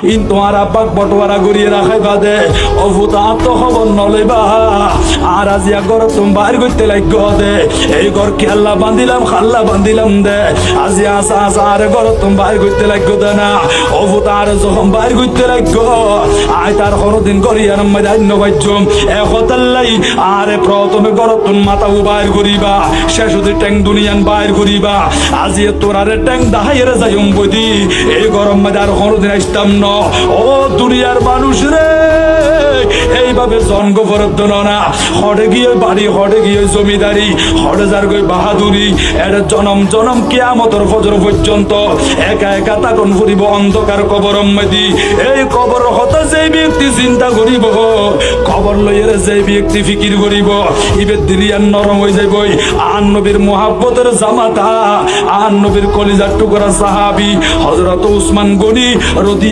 in তোমার আব্বাক বটওয়ারা গড়িয়ে রাখাই বাদে অভূতা আত্মখবর নলেবা আর আজিয়া ঘর তুমি বাইর করতে লাগো দে এই ঘর খেল্লা বান্ধিলাম খাল্লা বান্ধিলাম দে আজিয়া আসা আসা আর ঘর তুমি বাইর করতে লাগো দে না অভূতা আর যখন বাইর করতে লাগো আয় তার কোনোদিন করিয়ার মধ্যে বাজ্যম একতাল্লাই আরে প্রথমে ঘর তুমি মাথা বাইর করিবা শেষ হতে ট্যাং দুনিয়ান বাইর করিবা আজিয়ে তোরারে ট্যাং দাহাইয়ের যাইম বদি এই গরম মধ্যে আর কোনোদিন আসতাম ন ও দুনিয়ার মানুষ রে এইভাবে জন্ম ফরত না হটে গিয়ে বাড়ি হটে গিয়ে জমিদারি হটে যার গই বাহাদুরি এটা জনম জনম কিয়ামতের ফজর পর্যন্ত একা একা তাকন ফুরিব অন্ধকার কবর মেদি এই কবর হতে যে ব্যক্তি চিন্তা করিব খবর লইয়ের যে ব্যক্তি ফিকির করিব ইবে দিলিয়ান নরম হয়ে যাইবই আন নবীর মোহাব্বতের জামাতা আন নবীর কলিজার টুকরা সাহাবী হযরত উসমান গনি রদি